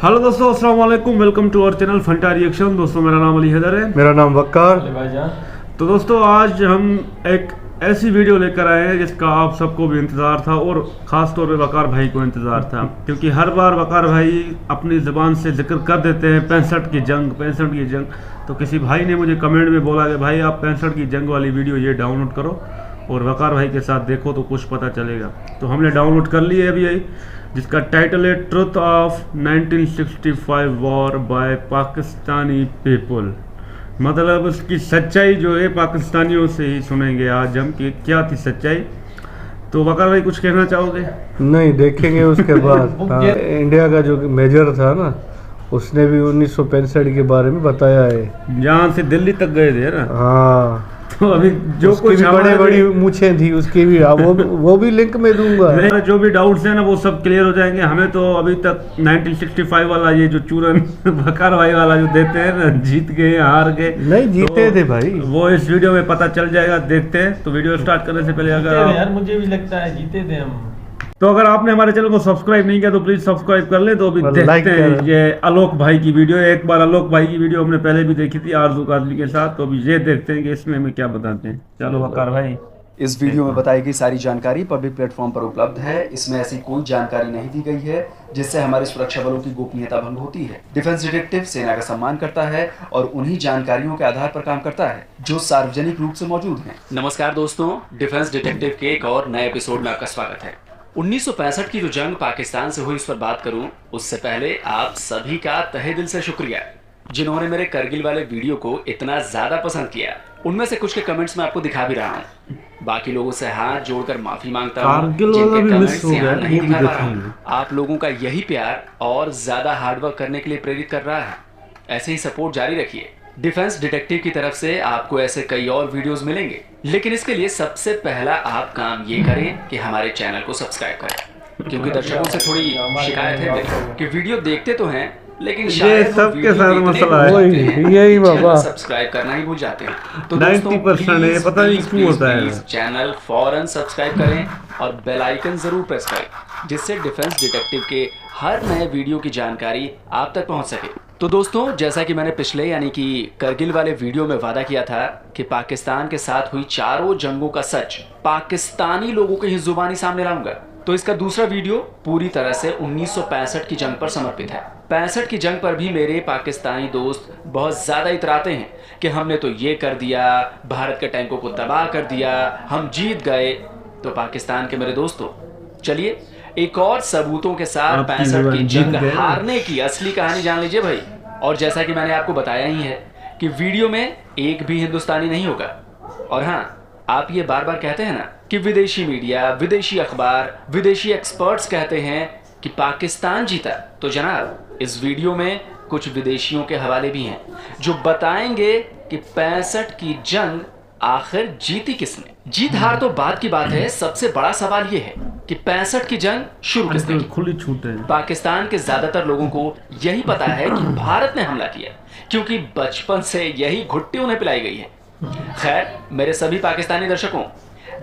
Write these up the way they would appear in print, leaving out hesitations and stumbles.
Hello दोस्तों, अस्सलाम वालेकुम। Welcome to our channel Fanta Reaction. दोस्तों मेरा नाम अली हैदर है। मेरा नाम वक्कार। तो दोस्तों आज हम एक ऐसी वीडियो लेकर आए हैं जिसका आप सबको भी इंतज़ार था और ख़ास तौर पे वकार भाई को इंतज़ार था, क्योंकि हर बार वकार भाई अपनी ज़बान से जिक्र कर देते हैं 65 की जंग। तो किसी भाई ने मुझे कमेंट में बोला कि भाई आप 65 की जंग वाली वीडियो ये डाउनलोड करो और वकार भाई के साथ देखो तो कुछ पता चलेगा। तो हमने डाउनलोड कर ली है अभी यही, जिसका टाइटल है truth of 1965 war by Pakistani people. मतलब उसकी सच्चाई जो है पाकिस्तानियों से ही सुनेंगे आज हम कि क्या थी सच्चाई। तो वकार भाई कुछ कहना चाहोगे? नहीं, देखेंगे उसके बाद। हाँ, इंडिया का जो मेजर था ना, उसने भी 1965 के बारे में बताया है। जहाँ से दिल्ली तक गए थे ना। हाँ, तो अभी जो कुछ बड़ी बड़ी मूछें थी उसकी भी, वो भी लिंक में दूंगा। जो भी डाउट्स हैं ना वो सब क्लियर हो जाएंगे। हमें तो अभी तक 1965 वाला ये जो चूरन वकार भाई वाला जो देते हैं ना, जीत गए हार गए, नहीं जीते तो थे भाई, वो इस वीडियो में पता चल जाएगा। देखते हैं। तो वीडियो स्टार्ट करने से पहले यार मुझे भी लगता है जीते थे हम। तो अगर आपने हमारे चैनल को सब्सक्राइब नहीं किया तो प्लीज सब्सक्राइब कर ले। तो अभी लाइक देखते हैं ये आलोक भाई की वीडियो। एक बार आलोक भाई की वीडियो हमने पहले भी देखी थी आरजू काजली के साथ। तो अभी ये देखते हैं कि इसमें हमें क्या बताते हैं। चलो वकार भाई। इस वीडियो में बताई गई सारी जानकारी पब्लिक प्लेटफॉर्म पर उपलब्ध है। इसमें ऐसी कोई जानकारी नहीं दी गई है जिससे हमारे सुरक्षा बलों की गोपनीयता भंग होती है। डिफेंस डिटेक्टिव सेना का सम्मान करता है और उन्हीं जानकारियों के आधार पर काम करता है जो सार्वजनिक रूप से मौजूद हैं। नमस्कार दोस्तों, डिफेंस डिटेक्टिव के एक और नए एपिसोड में आपका स्वागत है। 1965 की जो जंग पाकिस्तान से हुई उस पर बात करूं उससे पहले आप सभी का तहे दिल से शुक्रिया जिन्होंने मेरे करगिल वाले वीडियो को इतना ज्यादा पसंद किया। उनमें से कुछ के कमेंट्स मैं आपको दिखा भी रहा हूं। बाकी लोगों से हाथ जोड़कर माफी मांगता हूं जिनके कमेंट्स यहाँ नहीं दिखा पा रहा हूं। आप लोगों का यही प्यार और ज्यादा हार्डवर्क करने के लिए प्रेरित कर रहा है। ऐसे ही सपोर्ट जारी रखिए। डिफेंस डिटेक्टिव की तरफ से आपको ऐसे कई और वीडियोस मिलेंगे, लेकिन इसके लिए सबसे पहला आप काम ये करें कि हमारे चैनल को सब्सक्राइब करें, क्योंकि दर्शकों से थोड़ी शिकायत है मेरी कि वीडियो देखते तो हैं लेकिन शायद सबके साथ मसला है यही बाबा, सब्सक्राइब करना ही भूल जाते हैं। तो 90% है, पता नहीं क्यों होता है। चैनल फौरन सब्सक्राइब करें और बेल आइकन जरूर प्रेस करें, जिससे डिफेंस डिटेक्टिव के हर नए वीडियो की जानकारी आप तक पहुंच सके। तो दोस्तों, जैसा कि मैंने पिछले यानी कि करगिल वाले वीडियो में वादा किया था कि पाकिस्तान के साथ हुई चारों जंगों का सच पाकिस्तानी लोगों की ही जुबानी सामने लाऊंगा, तो इसका दूसरा वीडियो पूरी तरह से 1965 की जंग पर समर्पित है। 65 की जंग पर भी मेरे पाकिस्तानी दोस्त बहुत ज्यादा इतराते हैं कि हमने तो ये कर दिया, भारत के टैंकों को तबाह कर दिया, हम जीत गए। तो पाकिस्तान के मेरे दोस्तों, चलिए एक और सबूतों के साथ 65 की जंग हारने की असली कहानी जान लीजिए भाई। और जैसा कि मैंने आपको बताया ही है कि वीडियो में एक भी हिंदुस्तानी नहीं होगा। और हाँ, आप ये बार बार कहते हैं ना कि विदेशी मीडिया, विदेशी अखबार, विदेशी एक्सपर्ट्स कहते हैं कि पाकिस्तान जीता, तो जनाब इस वीडियो में कुछ विदेशियों के हवाले भी हैं जो बताएंगे कि 65 की जंग आखिर जीती किसने। जीत हार तो बात की बात है, सबसे बड़ा सवाल ये है कि 65 की जंग शुरू किसने की। खुली छूट है। पाकिस्तान के ज्यादातर लोगों को यही पता है कि भारत ने हमला किया, क्योंकि बचपन से यही घुट्टी उन्हें पिलाई गई है। खैर, मेरे सभी पाकिस्तानी दर्शकों,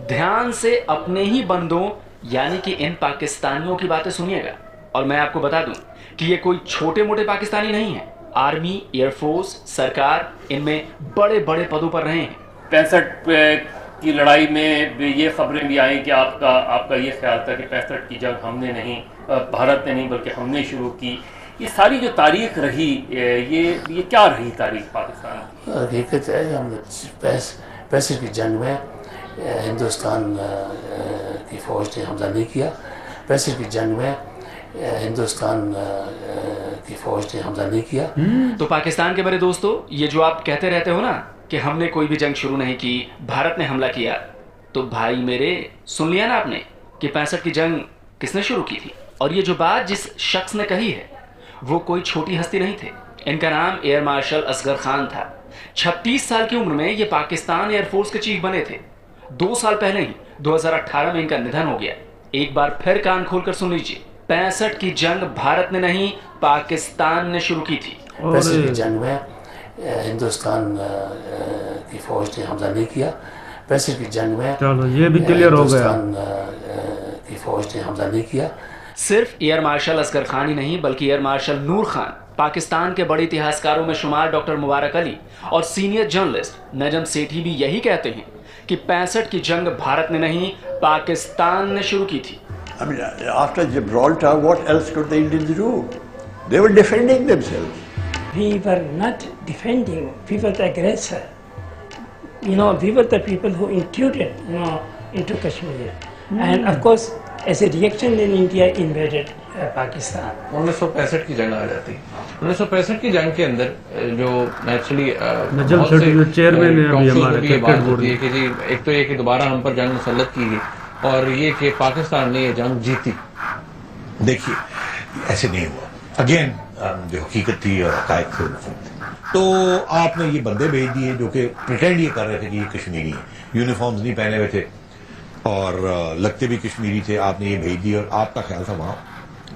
ध्यान से अपने ही बंदों यानी कि इन पाकिस्तानियों की बातें सुनिएगा। और मैं आपको बता दूं कि ये कोई छोटे मोटे पाकिस्तानी नहीं है। आर्मी, एयरफोर्स, सरकार, इनमें बड़े बड़े पदों पर रहे हैं। 65 की लड़ाई में ये खबरें भी आई कि आपका ये ख्याल था कि 65 की जंग हमने नहीं, भारत ने नहीं बल्कि हमने शुरू की। ये सारी जो तारीख रही, ये क्या रही तारीख पाकिस्तान की? हकीकत है कि हमने 65 की जंग में हिंदुस्तान की फ़ौज ने हमला नहीं किया। 65 की जंग में हिंदुस्तान की फ़ौज ने हमला नहीं किया। तो पाकिस्तान के मेरे दोस्तों, ये जो आप कहते रहते हो ना कि हमने कोई भी जंग शुरू नहीं की, भारत ने हमला किया, तो भाई मेरे सुन लिया ना आपने कि 65 की जंग किसने शुरू की थी। और ये जो बात जिस शख्स ने कही है वो कोई छोटी हस्ती नहीं थे। इनका नाम एयर मार्शल असगर खान था। 36 साल की उम्र में ये पाकिस्तान एयरफोर्स के चीफ बने थे। 2 साल पहले ही 2018 में इनका निधन हो गया। एक बार फिर कान खोलकर सुन लीजिए, 65 की जंग भारत ने नहीं पाकिस्तान ने शुरू की थी। 65 की जंग में हिंदुस्तान की फ़ौज ने हमला नहीं किया। 65 की जंग में चलो ये भी क्लियर हो गया। हिंदुस्तान की फ़ौज ने हमला नहीं किया। सिर्फ एयर मार्शल असगर खान ही नहीं बल्कि एयर मार्शल नूर खान, पाकिस्तान के बड़े इतिहासकारों में शुमार डॉक्टर मुबारक अली और सीनियर जर्नलिस्ट नजम सेठी भी यही कहते हैं कि 65 की जंग भारत ने नहीं पाकिस्तान ने शुरू की थी। I mean, after Gibraltar, what else could the Indians do? They were defending themselves. We were not defending, we were the aggressor. You know, we were the people who intruded, you know, into Kashmir. And of course, as a reaction, then India invaded Pakistan. 1965 की जंग आ जाती। 1965 की जंग के अंदर जो naturally Najam Sethi जो chairman है अभी हमारे क्रिकेट बोर्ड की जी, एक तो ये कि दोबारा हम पर जंग मुसल्लत की गई और ये कि पाकिस्तान ने ये जंग जीती। देखिए ऐसे नहीं हुआ। अगेन जो हकीकत थी और हकायक थे तो आपने ये बंदे भेज दिए जो कि प्रिटेंड ये कर रहे थे कि ये कश्मीरी है, यूनिफॉर्म्स नहीं पहने हुए थे और लगते भी कश्मीरी थे। आपने ये भेज दिए और आपका ख्याल था वहाँ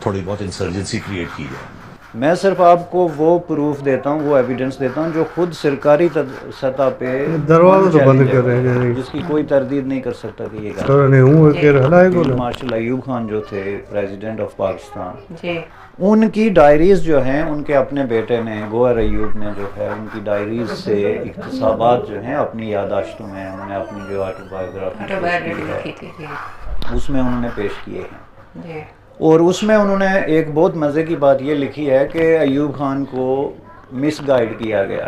थोड़ी बहुत इंसर्जेंसी क्रिएट की जाए। मैं सिर्फ आपको वो प्रूफ देता हूँ, वो एविडेंस देता हूँ जो खुद सरकारी सतह पे दरवाजा तो बंद कर रहे हैं, जिसकी कोई तरदीद नहीं कर सकता कि ये मार्शल अयूब खान जो थे प्रेसिडेंट ऑफ पाकिस्तान, उनकी डायरीज जो हैं, उनके अपने बेटे ने गोहर अयूब ने जो है उनकी डायरीज से इक्तसाबात जो हैं अपनी यादाश्तों में उन्होंने अपनी जो ऑटोबायोग्राफी है उसमें उन्होंने पेश किए हैं। और उसमें उन्होंने एक बहुत मज़े की बात ये लिखी है कि अयूब खान को मिसगाइड किया गया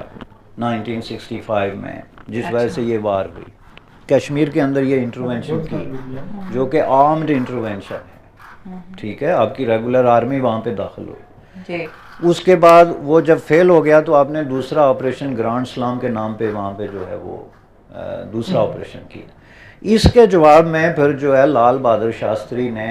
1965 में, जिस वजह से ये वार हुई। कश्मीर के अंदर ये इंटरवेंशन की जो कि आर्म्ड इंटरवेंशन है, ठीक है, आपकी रेगुलर आर्मी वहाँ पे दाखिल हुई। उसके बाद वो जब फेल हो गया तो आपने दूसरा ऑपरेशन ग्रांड सलाम के नाम पे वहाँ पे जो है वो दूसरा ऑपरेशन किया। इसके जवाब में फिर जो है लाल बहादुर शास्त्री ने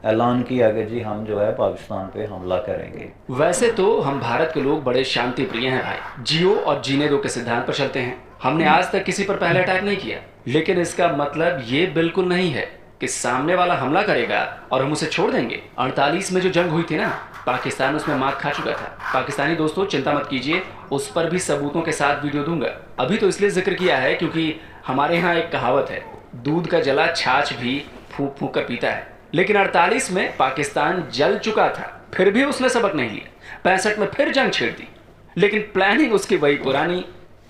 ऐलान किया कि जी हम जो है पाकिस्तान पे हमला करेंगे। वैसे तो हम भारत के लोग बड़े शांति प्रिय हैं भाई, जियो और जीने दो के सिद्धांत पर चलते हैं। हमने आज तक किसी पर पहले अटैक नहीं किया, लेकिन इसका मतलब ये बिल्कुल नहीं है कि सामने वाला हमला करेगा और हम उसे छोड़ देंगे। 48 में जो जंग हुई थी ना, पाकिस्तान उसमें मात खा चुका था। पाकिस्तानी दोस्तों चिंता मत कीजिए, उस पर भी सबूतों के साथ वीडियो दूंगा। अभी तो इसलिए जिक्र किया है क्योंकि हमारे यहाँ एक कहावत है, दूध का जला छाछ भी फूंक फूंक कर पीता है। लेकिन 48 में पाकिस्तान जल चुका था, फिर भी उसने सबक नहीं लिया। 65 में फिर जंग छेड़ दी, लेकिन प्लानिंग उसकी वही पुरानी,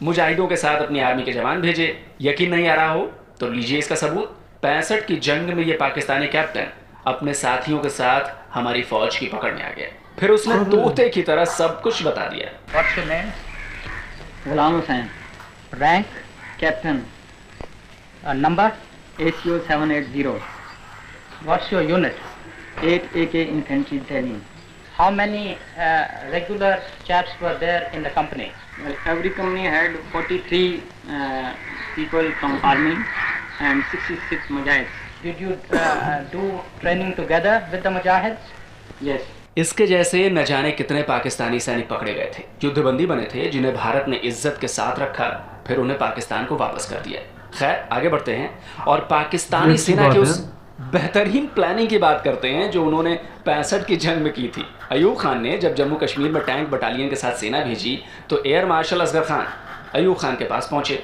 मुजाहिदों के साथ अपनी आर्मी के जवान भेजे। यकीन नहीं आ रहा हो तो लीजिए इसका सबूत। 65 की जंग में ये पाकिस्तानी कैप्टन अपने साथियों के साथ हमारी फौज की पकड़ में आ गया, फिर उसने तोते की तरह सब कुछ बता दिया। What's your name? Ghulam Hussain. Rank Captain. Number ACO 780. What's your unit? 8 AK Infantry Battalion. How many regular chaps were there in the company? Well, every company had 43 people from army and 66 mujahids. Did you do training together with the mujahids? Yes. इसके जैसे न जाने कितने पाकिस्तानी सैनिक पकड़े गए थे, युद्धबंदी बने थे, जिन्हें भारत ने इज्जत के साथ रखा, फिर उन्हें पाकिस्तान को वापस कर दिया। खैर आगे बढ़ते हैं और पाकिस्तानी सेना के उस बेहतरीन प्लानिंग की बात करते हैं जो उन्होंने 65 की जंग में की थी। अयूब खान ने जब जम्मू कश्मीर में टैंक बटालियन के साथ सेना भेजी तो एयर मार्शल असगर खान अयूब खान के पास पहुंचे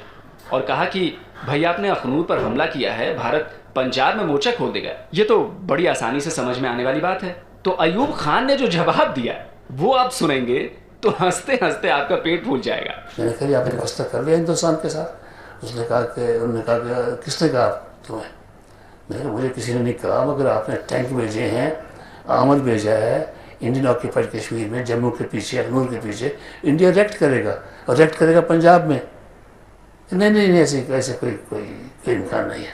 और कहा कि भैया आपने अखनूर पर हमला किया है, भारत पंजाब में मोर्चा खोल देगा। ये तो बड़ी आसानी से समझ में आने वाली बात है। तो अयूब खान ने जो जवाब दिया वो आप सुनेंगे तो हंसते हंसते आपका पेट फूल जाएगा। मैंने कहा आपने वास्ता कर लिया हिंदुस्तान के साथ? उन्होंने कहा कि किसने कहा तुम्हें? मैंने मुझे किसी ने नहीं कहा, मगर आपने टैंक भेजे हैं, आमद भेजा है इंडियन ऑक्यूपाइड कश्मीर में, जम्मू के पीछे, अखनूर के पीछे। इंडिया रेक्ट करेगा और रेक्ट करेगा पंजाब में। नहीं ऐसे कोई इम्कान नहीं है।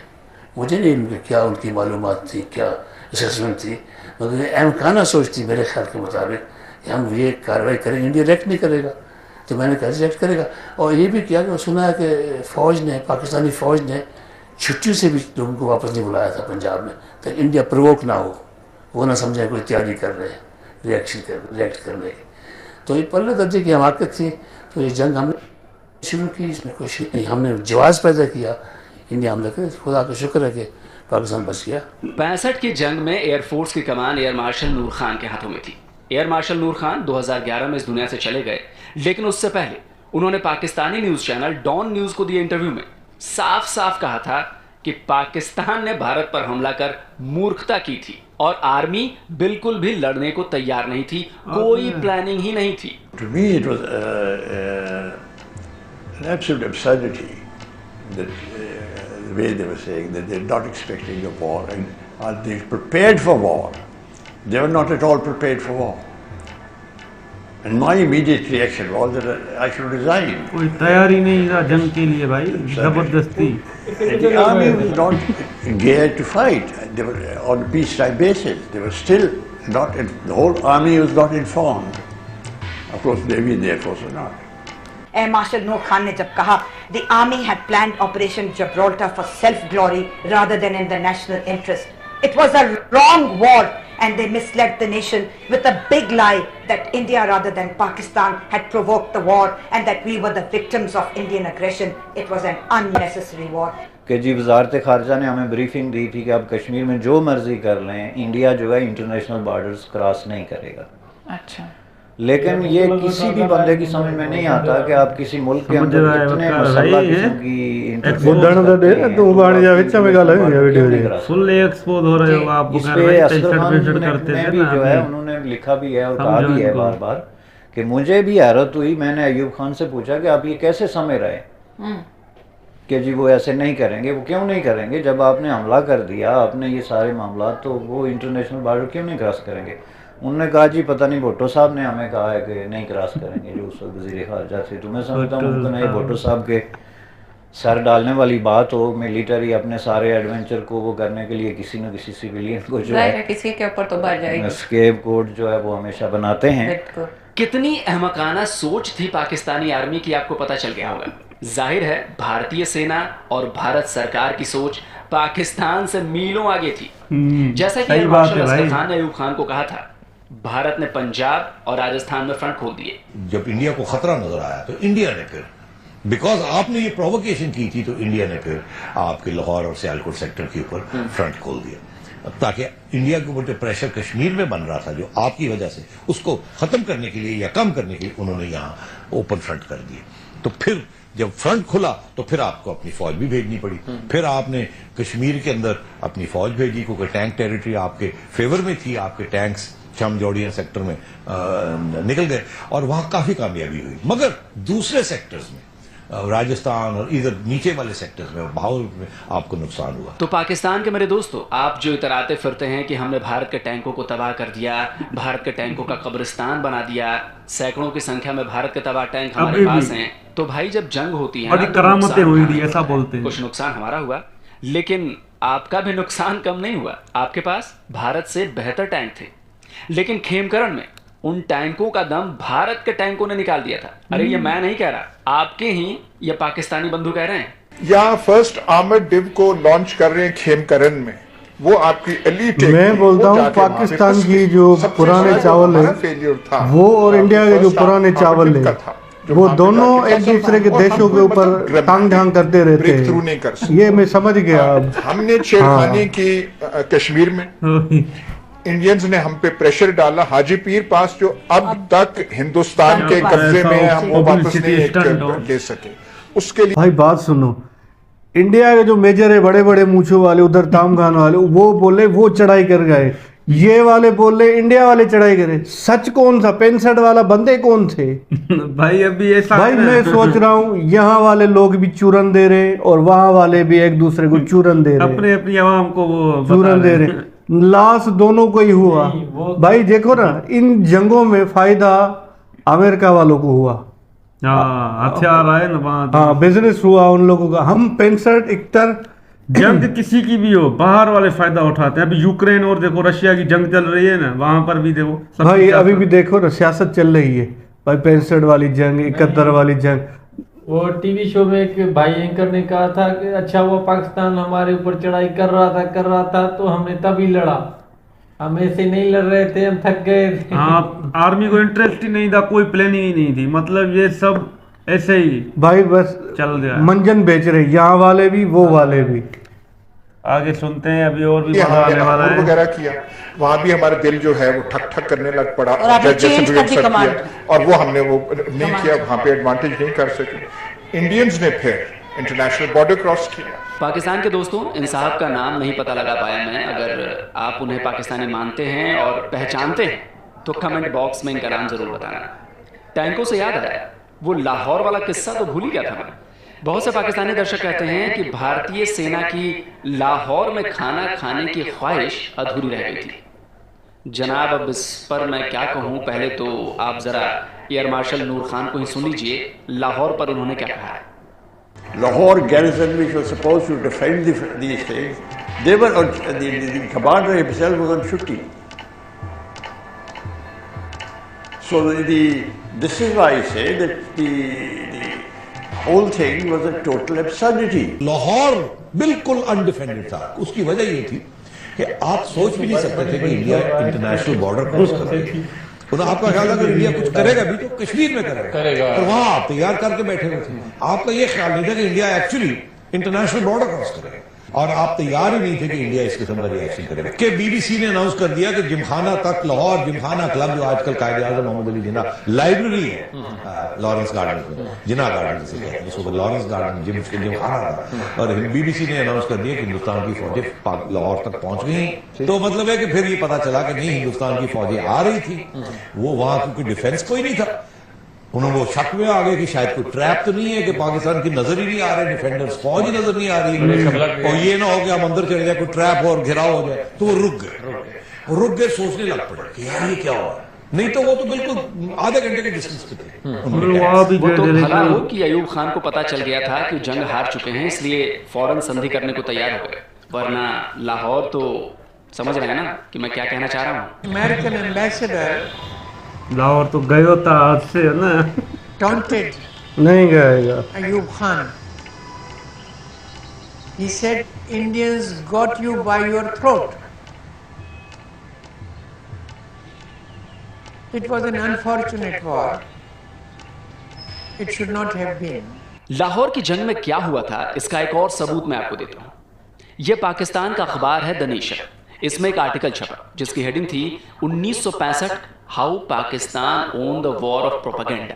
मुझे नहीं क्या उनकी मालूमात थी, क्या असेसमेंट थी, मगर अहमखाना सोचती मेरे ख्याल के मुताबिक कि हम ये कार्रवाई करेंगे, इंडिया रेक्ट नहीं करेगा। तो मैंने कहा रेक्ट करेगा। और ये भी किया कि सुना है कि फ़ौज ने, पाकिस्तानी फ़ौज ने छुट्टी से भी लोगों को वापस नहीं बुलाया था पंजाब में, तो इंडिया प्रवोक ना हो, वो ना समझे कोई तैयारी कर रहे हैं रिएक्ट करने की। तो ये पहले दर्जे की हमाकत थी। तो ये जंग हमने शुरू की, इसमें कोई शक नहीं, हमने जवाब पैदा किया, इंडिया हमले करे। खुदा का शुक्र है कि पाकिस्तान बच गया। 65 की जंग में एयरफोर्स की कमान एयर मार्शल नूर खान के हाथों में थी। एयर मार्शल नूर खान 2011 में इस दुनिया से चले गए, लेकिन उससे पहले उन्होंने Pakistani news channel Dawn news को दिए इंटरव्यू में साफ साफ कहा था कि पाकिस्तान ने भारत पर हमला कर मूर्खता की थी और आर्मी बिल्कुल भी लड़ने को तैयार नहीं थी, कोई प्लानिंग ही नहीं थी। To me it was an absolute absurdity that the way they were saying that they're not expecting a war and they prepared for war. They were not at all prepared for war. And my immediate reaction was that I should resign. कोई तैयारी नहीं था जंग के लिए भाई, जबरदस्ती। The army was not geared to fight. They were on a peacetime basis. They were still not. The whole army was not informed. Of course, Navy and Air Force were not. Air Marshal Noor Khan ने जब कहा the army had planned Operation Gibraltar for self-glory rather than in the national interest. It was a wrong war and they misled the nation with a big lie that India rather than Pakistan had provoked the war and that we were the victims of Indian aggression. It was an unnecessary war. कि जी वजारत ख़ारजा ने हमें briefing दी थी कि आप कश्मीर में जो मर्जी कर लें, इंडिया जो है इंटरनेशनल बॉर्डर्स क्रॉस नहीं करेगा। अच्छा। लेकिन ये किसी भी बंदे की समझ में नहीं आता कि आप किसी मुल्क के अंदर इतने मसला किस्म की जो है उन्होंने लिखा भी है और कहा भी है बार बार कि मुझे भी हैरत हुई। मैंने अयूब खान से पूछा कि आप ये कैसे समझ रहे कि जी वो ऐसे नहीं करेंगे। वो क्यों नहीं करेंगे? जब आपने हमला कर दिया, आपने ये सारे मामला, तो वो इंटरनेशनल बॉर्डर क्यों नहीं क्रॉस करेंगे? उन्होंने कहा जी पता नहीं, भुट्टो साहब ने हमें कहा है कि नहीं क्रॉस करेंगे, जो उस वक्त वज़ीर ख़ारजा थे। तो मैं समझता हूँ कि भुट्टो साहब के सर डालने वाली बात हो, मिलिट्री अपने सारे एडवेंचर को वो करने के लिए किसी न किसी सिविलियन को जो है किसी के ऊपर तो बढ़ जाएगी, स्केप कोड जो है वो हमेशा बनाते हैं। कितनी अहमकाना सोच थी पाकिस्तानी आर्मी की, आपको पता चल गया होगा। जाहिर है भारतीय सेना और भारत सरकार की सोच पाकिस्तान से मीलों आगे थी। जैसा कि मार्शल असगर खान ने अयूब खान को कहा था, भारत ने पंजाब और राजस्थान में फ्रंट खोल दिए। जब इंडिया को खतरा नजर आया तो इंडिया ने फिर, बिकॉज आपने ये प्रोवोकेशन की थी, तो इंडिया ने फिर आपके लाहौर और सियालकोट सेक्टर के ऊपर फ्रंट खोल दिया, ताकि इंडिया के ऊपर जो प्रेशर कश्मीर में बन रहा था, जो आपकी वजह से, उसको खत्म करने के लिए या कम करने के लिए उन्होंने यहाँ ओपन फ्रंट कर दिए। तो फिर जब फ्रंट खुला तो फिर आपको अपनी फौज भी भेजनी पड़ी। फिर आपने कश्मीर के अंदर अपनी फौज भेजी, क्योंकि टैंक टेरिटरी आपके फेवर में थी, आपके टैंक्स चम जोड़िया सेक्टर में निकल गए और वहां काफी कामयाबी हुई। मगर दूसरे सेक्टर्स में, राजस्थान और इधर नीचे वाले सेक्टर्स में, भावल में आपको नुकसान हुआ। तो पाकिस्तान के मेरे दोस्तों, आप जो इतराते फिरते हैं कि हमने भारत के टैंकों को तबाह कर दिया, भारत के टैंकों का कब्रिस्तान बना दिया, सैकड़ों की संख्या में भारत के तबाह टैंक हमारे पास हैं, तो भाई जब जंग होती है तो करामतें हुई थी, ऐसा बोलते हैं। कुछ नुकसान हमारा हुआ, लेकिन आपका भी नुकसान कम नहीं हुआ। आपके पास भारत से बेहतर टैंक थे, लेकिन खेमकरण में उन टैंकों का दम भारत के टैंकों ने निकाल दिया था। अरे ये मैं नहीं कह रहा, आपके ही ये पाकिस्तानी बंधु कह रहे हैं। यहाँ फर्स्ट आर्मर्ड डिव को लॉन्च कर रहे हैं खेमकरण में, वो आपकी एलीट। मैं बोलता हूँ पाकिस्तान की जो पुराने चावल है वो और इंडिया के जो पुराने चावल है वो दोनों एक दूसरे के देशों के ऊपर टांग ढांग करते रहते हैं। ये मैं समझ गया। हमने छेड़खानी की कश्मीर में, इंडियंस ने हम पे प्रेशर डाला। हाजी पीर पास जो अब तक हिंदुस्तान के कब्जे में है, हम वो वापस नहीं ले सके। उसके लिए भाई बात सुनो, इंडिया के जो मेजर है, बड़े बड़े मूछों वाले, उधर तामगान वाले, वो बोले वो चढ़ाई कर गए, ये वाले बोले इंडिया वाले चढ़ाई करे। सच कौन सा? 65 वाला बंदे कौन थे? भाई अभी ऐसा भाई मैं सोच रहा हूँ यहाँ वाले लोग भी चूरन दे रहे और वहाँ वाले भी एक दूसरे को चूरन दे रहे, अपने अपनी आवाम को वो चूरन दे रहे। लॉस दोनों को ही हुआ। भाई देखो ना, इन जंगों में फायदा अमेरिका वालों को हुआ, हथियार आए ना, हाँ बिजनेस हुआ उन लोगों का। हम 65-71 जंग किसी की भी हो, बाहर वाले फायदा उठाते हैं। अभी यूक्रेन और देखो रशिया की जंग चल रही है ना, वहां पर भी देखो भाई, अभी भी देखो ना सियासत चल रही है भाई। 65 वाली जंग, 71 वाली जंग। वो टीवी शो में एक भाई एंकर ने कहा था कि अच्छा वो पाकिस्तान हमारे ऊपर चढ़ाई कर रहा था तो हमने तभी लड़ा, हम ऐसे नहीं लड़ रहे थे, हम थक गए थे। हाँ, आर्मी को इंटरेस्ट ही नहीं था, कोई प्लानिंग ही नहीं थी, मतलब ये सब ऐसे ही भाई बस चल रहा है। मंजन बेच रहे, यहाँ वाले भी वो वाले भी। आगे सुनते हैं, अभी और भी मजा आने वाला है। वगैरह किया, वहाँ भी हमारा दिल जो है वो ठक ठक करने लग पड़ा, और वो हमने वो नहीं किया, वहाँ पे एडवांटेज नहीं कर सके। इंडियंस ने फिर इंटरनेशनल बॉर्डर क्रॉस किया। पाकिस्तान के दोस्तों, इन साहब का नाम नहीं पता लगा पाया मैं। अगर आप उन्हें पाकिस्तानी मानते हैं और पहचानते हैं तो कमेंट बॉक्स में इनका नाम जरूर बताना। टैंकों से याद आया, वो लाहौर वाला किस्सा तो भूल ही गया था मैं। बहुत से पाकिस्तानी दर्शक कहते हैं कि भारतीय सेना की लाहौर में खाना खाने की ख्वाहिश अधूरी रह गई थी। जनाब, अब इस पर मैं क्या कहूँ, पहले तो आप जरा एयर मार्शल नूर खान को ही सुन लीजिए, लाहौर पर उन्होंने क्या कहा है। Lahore garrison, which was supposed to defend these things, they were the commander himself was on duty. So this is why I say that the whole thing was a total absurdity. Lahore बिल्कुल अनडिफेंडेड था। उसकी वजह ये थी कि आप सोच भी नहीं सकते थे कि इंडिया इंटरनेशनल बॉर्डर क्रॉस करेगी। आपका ख्याल था कि इंडिया कुछ करेगा भी तो कश्मीर में करेगा, और वहां आप तैयार करके बैठे हुए थे। आपका ये ख्याल नहीं था कि India actually international border cross करेगा, और आप तैयार ही नहीं थे कि इंडिया इस किस्म का रिएक्शन करेगा। कि बीबीसी ने अनाउंस कर दिया कि जिमखाना तक लाहौर, जिमखाना क्लब जो आजकल कायदे आज़म मोहम्मद अली जिन्ना लाइब्रेरी है लॉरेंस गार्डन में, जिन्ना गार्डन से कहते हैं उसको, लॉरेंस गार्डन जिमखाना था, और बीबीसी ने अनाउंस कर दिया कि हिंदुस्तान की फौजें लाहौर तक पहुंच गई। तो मतलब है कि फिर ये पता चला कि नहीं, हिंदुस्तान की फौजें आ रही थी, वो वहां क्योंकि डिफेंस कोई नहीं था। उन्होंने वो शक में आ गए कि शायद कोई ट्रैप तो नहीं है, कि पाकिस्तान की नजर ही नहीं आ रहे डिफेंडर्स, फौज ही नजर नहीं आ रही है, और ये ना हो कि हम अंदर चले जाए, कोई ट्रैप और घिराव हो जाए। तो वो रुक गए, सोचने लग पड़े कि यार ये क्या हुआ। नहीं तो वो तो बिल्कुल आधे घंटे के डिस्टेंस पे थे। वो तो भला हो कि अयूब खान को पता चल गया था कि जंग हार चुके हैं, इसलिए फौरन संधि करने को तैयार हो गए, वरना लाहौर तो समझ रहे हैं ना कि मैं क्या कहना चाह रहा हूँ। अमेरिकन एम्बेसडर लाहौर तो गए होता आज से है ना, taunted नहीं गएगा Ayub Khan. He said, Indians got you by your throat. It was an unfortunate war. It should not have been. Lahore की जंग में क्या हुआ था, इसका एक और सबूत मैं आपको देता हूँ। यह पाकिस्तान का अखबार है द नेशन। इसमें एक आर्टिकल छपा जिसकी हेडिंग थी 1965 how Pakistan own the war of propaganda.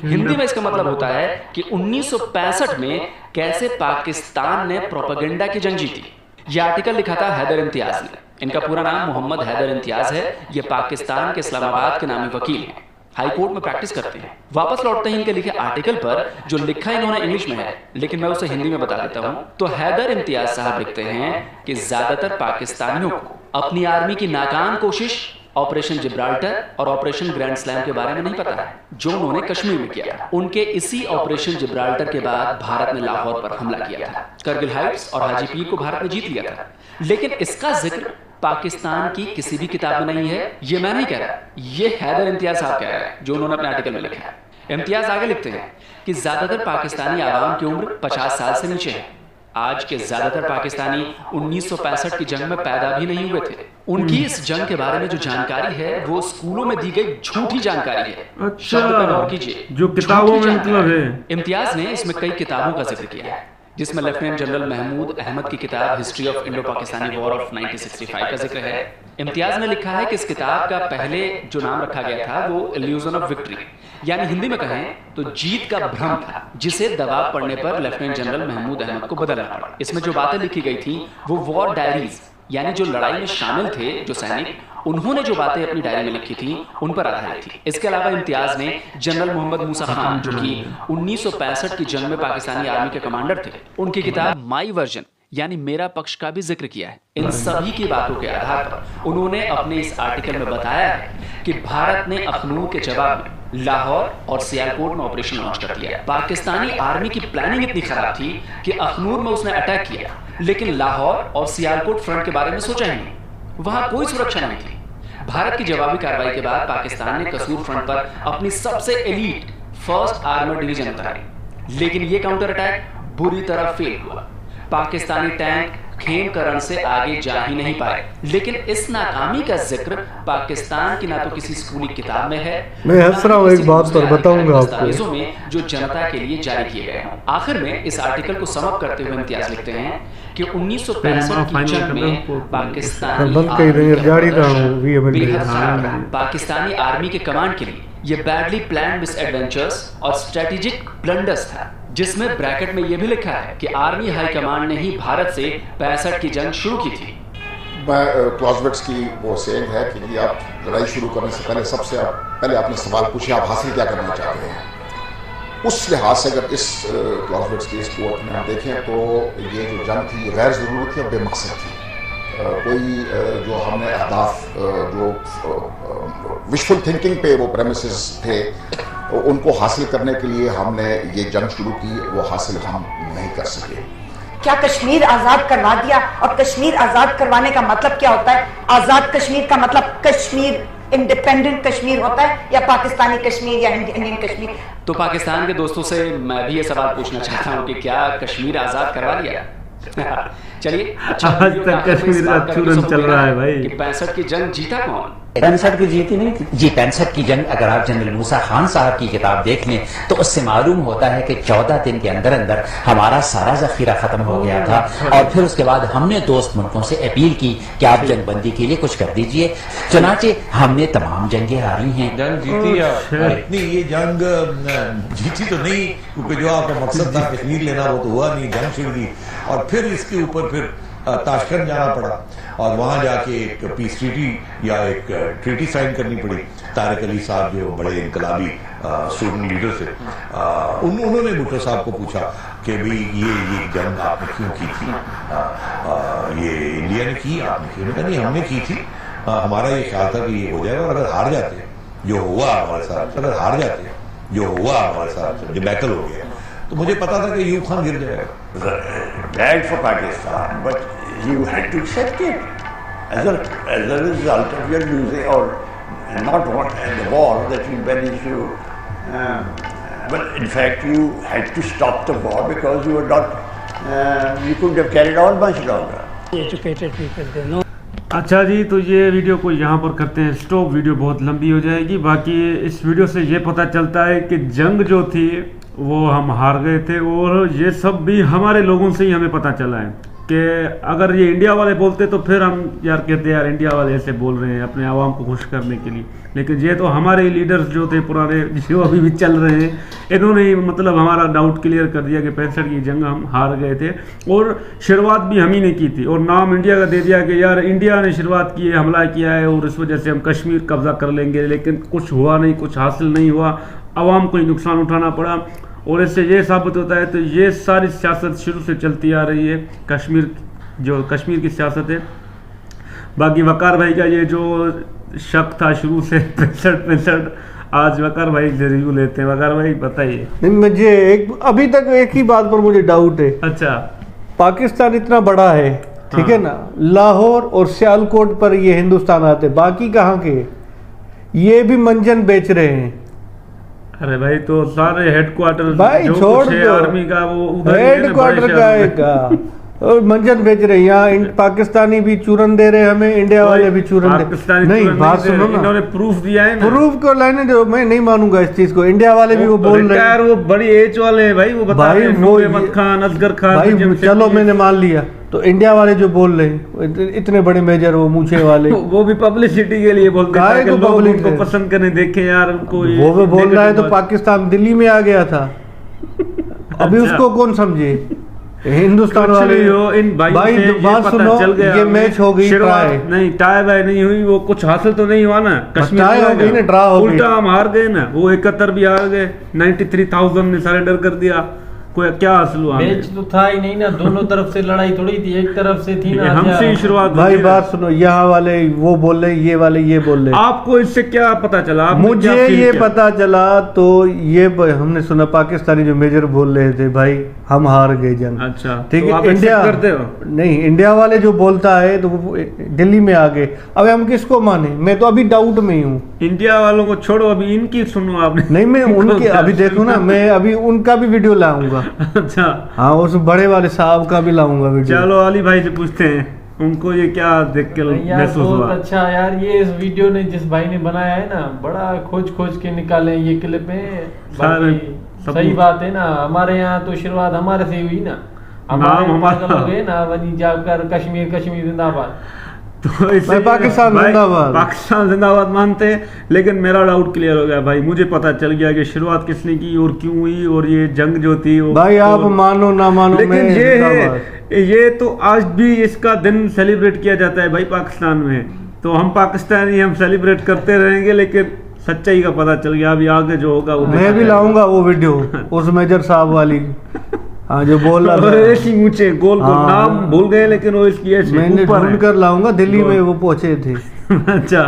Hindi में इसका मतलब होता है कि 1965 में कैसे पाकिस्तान ने प्रोपेगेंडा की जंग जीती। यह आर्टिकल लिखा था हैदर इम्तियाज ने। इनका पूरा नाम मोहम्मद हैदर इम्तियाज है। ये पाकिस्तान के इस्लामाबाद के नामी वकील हैं, हाई कोर्ट में प्रैक्टिस करते हैं। वापस लौटते ही इनके लिखे आर्टिकल पर जो लिखा इन्होंने इंग्लिश में है, लेकिन मैं उसे हिंदी में बता देता हूं। तो हैदर इम्तियाज साहब लिखते हैं कि ज्यादातर पाकिस्तानियों को अपनी आर्मी की नाकाम कोशिश ऑपरेशन जिब्राल्टर और ऑपरेशन ग्रैंड स्लैम के बारे में नहीं पता है, जो उन्होंने कश्मीर में किया था। उनके इसी ऑपरेशन जिब्राल्टर के बाद भारत ने लाहौर पर हमला किया था, करगिल हाइट्स और हाजी पीर को भारत ने जीत लिया था। लेकिन इसका जिक्र पाकिस्तान की किसी भी किताब में नहीं है। ये मैं नहीं कह रहा, ये हैदर इम्तियाज साहब कह रहे हैं, जो उन्होंने अपने आर्टिकल में लिखा है। इम्तियाज आगे लिखते हैं कि ज्यादातर पाकिस्तानी आवाम की उम्र 50 साल से नीचे है। आज के ज्यादातर पाकिस्तानी 1965 की जंग में पैदा भी नहीं हुए थे। उनकी इस जंग के बारे में जो जानकारी है वो स्कूलों में दी गई झूठी जानकारी है। अच्छा, शब्द पर गौर कीजिए, जो किताबों में मतलब है। इम्तियाज ने इसमें कई किताबों का जिक्र किया है, जिसमें लेफ्टिनेंट जनरल महमूद अहमद की किताब history of Indo Pakistani war of 1965 का जिक्र है। इम्तियाज ने लिखा है कि इस किताब का पहले जो नाम रखा गया था वो इल्यूजन ऑफ विक्ट्री, यानी हिंदी में कहें तो जीत का भ्रम था, जिसे दबाव पड़ने पर लेफ्टिनेंट जनरल महमूद अहमद को बदलना पड़ा। इसमें जो बातें लिखी गई थी वो वॉर डायरीज, यानी जो लड़ाई में शामिल थे जो सैनिक, उन्होंने जो बातें अपनी डायरी में लिखी थी उन पर आधारित थी। इसके अलावा इम्तियाज ने जनरल मोहम्मद मूसा खान, जो कि 1965 की जंग में पाकिस्तानी आर्मी के कमांडर थे, उनकी किताब माई वर्जन यानी मेरा पक्ष का भी जिक्र किया है। इन सभी की बातों के आधार पर उन्होंने अपने इस आर्टिकल में बताया है कि भारत ने अखनूर के जवाब में लाहौर और सियालकोट में ऑपरेशन लॉन्च कर दिया। पाकिस्तानी आर्मी की प्लानिंग इतनी खराब थी कि अखनूर में उसने अटैक किया, लेकिन लाहौर और सियालकोट फ्रंट के बारे में सोचा ही नहीं। वहां कोई सुरक्षा नहीं थी। भारत की जवाबी कार्रवाई के बाद पाकिस्तान ने कसूर फ्रंट पर अपनी सबसे एलीट फर्स्ट आर्मर डिवीजन उतारी, लेकिन ये काउंटर अटैक बुरी तरह फेल हुआ। पाकिस्तानी टैंक खेमकरण से आगे जा ही नहीं पाए। लेकिन इस नाकामी का जिक्र पाकिस्तान की ना तो किसी स्कूली किताब में है, मैं हंस रहा हूँ एक बात पर बताऊंगा आपको, में जो जनता के लिए जारी किए गए हैं। आखिर में इस आर्टिकल को समअप करते हुए इम्तियाज लिखते हैं कि 1965 की जंग में पाकिस्तानी आर्मी के कमांड के लिए ये बैडली प्लान्ड मिसएडवेंचर्स और स्ट्रेटेजिक ब्लंडर्स था, जिसमें ब्रैकेट में यह भी लिखा है कि आर्मी हाईकमांड ने ही भारत से 65 की जंग शुरू की थी। क्लॉजबर्ट्स की वो सेइंग है कि आप लड़ाई शुरू करने से पहले पहले आपने सवाल पूछे आप हासिल क्या करना चाहते हैं। उस लिहाज से अगर इस क्लॉजबर्ट्स की इस कोर्ट में हम देखें तो ये जो जंग थी ये गैर ज़रूरी थी और बेमकसद थी। कोई जो हमने अहदाफ जो विशफुल थिंकिंग पे वो प्रेमिसेस थे उनको हासिल करने के लिए हमने ये जंग शुरू की, वो हासिल हम नहीं कर सके। क्या कश्मीर आजाद करवा दिया? और कश्मीर आजाद करवाने का मतलब क्या होता है? आजाद कश्मीर का मतलब कश्मीर इंडिपेंडेंट कश्मीर होता है या पाकिस्तानी कश्मीर या इंडियन कश्मीर? तो पाकिस्तान के दोस्तों से मैं भी ये सवाल पूछना चाहता हूँ कि क्या कश्मीर आजाद करवा लिया? चलिए, आज तक कश्मीर का चूरन चल रहा है भाई। 65 की जंग जीता कौन? 65 की जीती नहीं थी जी। 65 की जंग अगर आप जनरल मूसा खान साहब की किताब देख लें तो उससे मालूम होता है कि 14 दिन के अंदर अंदर हमारा सारा जखीरा खत्म हो गया था और फिर उसके बाद हमने दोस्त मुल्कों से अपील की कि आप जंगबंदी के लिए कुछ कर दीजिए। चुनाचे हमने तमाम जंगें हारी हैं। जंग जीती इतनी ये जंग जीती तो नहीं, क्योंकि जो आपका मकसद था कश्मीर लेना वो तो हुआ नहीं, जंग छिड़ दी और फिर इसके ऊपर फिर ताशकंद जाना पड़ा और वहाँ जाके एक पीस ट्रीटी या एक ट्रीटी साइन करनी पड़ी। तारिक अली साहब जो बड़े इनकलाबी स्टूडेंट लीडर थे, उन्होंने भुट्टो साहब को पूछा कि भाई ये जंग आपने क्यों की थी? ये इंडिया ने की, आपने क्यों? कहा नहीं, हमने की थी, हमारा ये ख्याल था कि ये हो जाएगा और अगर हार जाते जो हुआ हमारे साथ, अगर हार जाते जो हुआ हमारे साथ डिबैकल हो गया तो मुझे पता था कि यूब खान गिर जाएगा। Bad for Pakistan, but you had to accept it as a result of your losing or not the war that you managed to. But in fact, you had to stop the war because you were not. You couldn't have carried on much longer. Educated people, they know. अच्छा जी, तो ये video को यहाँ पर करते हैं stop. Video बहुत लंबी हो जाएगी। बाकी इस वीडियो से ये पता चलता है कि जंग जो थी वो हम हार गए थे और ये सब भी हमारे लोगों से ही हमें पता चला है कि अगर ये इंडिया वाले बोलते तो फिर हम यार कहते यार इंडिया वाले ऐसे बोल रहे हैं अपने आवाम को खुश करने के लिए, लेकिन ये तो हमारे लीडर्स जो थे पुराने जो अभी भी चल रहे हैं, इन्होंने ही मतलब हमारा डाउट क्लियर कर दिया कि 65 की जंग हम हार गए थे और शुरुआत भी हम ही ने की थी और नाम इंडिया का दे दिया कि यार इंडिया ने शुरुआत की है, हमला किया है और इस वजह से हम कश्मीर कब्जा कर लेंगे। लेकिन कुछ हुआ नहीं, कुछ हासिल नहीं हुआ, आवाम को ही नुकसान उठाना पड़ा और इससे ये साबित होता है। तो ये सारी सियासत शुरू से चलती आ रही है, कश्मीर की सियासत है। बाकी वकार भाई का ये जो शक था शुरू से 65, आज वकार भाई से रिव्यू लेते हैं। वकार भाई बताइए। नहीं, मुझे अभी तक एक ही बात पर मुझे डाउट है। अच्छा, पाकिस्तान इतना बड़ा है, ठीक है ना, लाहौर और सियालकोट पर ये हिंदुस्तान आते, बाकी कहाँ के? ये भी मंजन बेच रहे हैं। अरे भाई तो सारे हेडक्वार्टर भाई छोड़ दो, आर्मी का वो उधर हेडक्वार्टर का और मंजन बेच रहे हैं। यहाँ पाकिस्तानी भी चूरन दे रहे हैं हमें, इंडिया वाले भी चूरन दे। नहीं, बात सुनो ना, इन्होंने प्रूफ दिया है ना। प्रूफ को लाने दो, मैं नहीं मानूंगा इस चीज को। इंडिया वाले भी वो बोल रहे हैं, वो बड़ी एज वाले हैं भाई, वो बता रहे हैं, अहमद खान, असगर खान भाई। चलो मैंने मान लिया, तो इंडिया वाले जो बोल रहे हैं इतने बड़े मेजर वो मूछे वाले वो भी पब्लिसिटी के लिए बोलते हैं कि लोग उनको पसंद करने, देखें यार उनको। वो बोल रहा है तो पाकिस्तान दिल्ली में आ गया था, अभी उसको कौन समझे? हिंदुस्तान वाले इन भाई बात सुनो, ये मैच हो गई ट्राई नहीं, टाई बाय नहीं हुई, वो कुछ हासिल तो नहीं हुआ ना। कश्मीर हो गई ना, ड्रा हो गई, उल्टा हम हार गए ना। वो 71 भी हार गए, 93,000 ने सरेंडर कर दिया। कोई क्या हासिल हुआ? मैच तो था ही नहीं ना, दोनों तरफ से लड़ाई थोड़ी थी, एक तरफ से थी ना। हमसे ही शुरुआत। भाई बात सुनो, यहाँ वाले वो बोल रहे, ये वाले ये बोल रहे। आपको इससे क्या पता चला? मुझे ये पता चला तो ये हमने सुना पाकिस्तानी जो मेजर बोल रहे थे भाई हम हार गए जंग। अच्छा, ठीक है। तो इंडिया करते हो? नहीं, इंडिया वाले जो बोलता है तो दिल्ली में आ गए। अब हम किसको माने? मैं तो अभी डाउट में ही हूँ। इंडिया वालों को छोड़ो, अभी इनकी सुनो आपने। नहीं, मैं उनकी अभी देखो ना, मैं अभी उनका भी वीडियो लाऊंगा। अच्छा, हाँ, उस बड़े वाले साहब का भी लाऊंगा वीडियो। चलो अली भाई से पूछते हैं, उनको ये क्या देख के महसूस हुआ? बहुत अच्छा यार, ये इस वीडियो ने जिस भाई ने बनाया है ना, बड़ा खोज के निकाले ये क्लिप है। सही बात है ना, हमारे यहाँ तो शुरुआत हमारे से हुई ना, हमारे लोग है ना, वनी जाकर कश्मीर जिंदाबाद। तो इसलिए पाकिस्तान जिंदाबाद, पाकिस्तान जिंदाबाद मानते हैं। लेकिन मेरा डाउट क्लियर हो गया भाई, मुझे पता चल गया कि शुरुआत किसने की और क्यों हुई, और ये जंग जो थी वो भाई आप मानो ना मानो, लेकिन ये है, ये तो आज भी इसका दिन सेलिब्रेट किया जाता है भाई पाकिस्तान में। तो हम पाकिस्तानी हम सेलिब्रेट करते रहेंगे, लेकिन सच्चाई का पता चल गया। अभी आगे जो होगा वो मैं भी लाऊंगा वो वीडियो उस मेजर साहब वाली, हाँ जो बोल रहा था ऐसी ऊंचे गोल गोल, नाम भूल गए लेकिन वो इसकी ऐसी मैंने ढूंढ कर लाऊंगा, दिल्ली में वो पहुंचे थे। अच्छा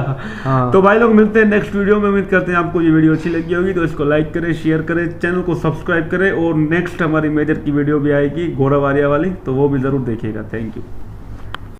हाँ। तो भाई लोग मिलते हैं नेक्स्ट वीडियो में। उम्मीद करते हैं आपको ये वीडियो अच्छी लगी होगी, तो इसको लाइक करें, शेयर करें, चैनल को सब्सक्राइब करें, और नेक्स्ट हमारी मेजर की वीडियो भी आएगी गौरव आर्या वाली, तो वो भी जरूर देखिएगा। Thank you.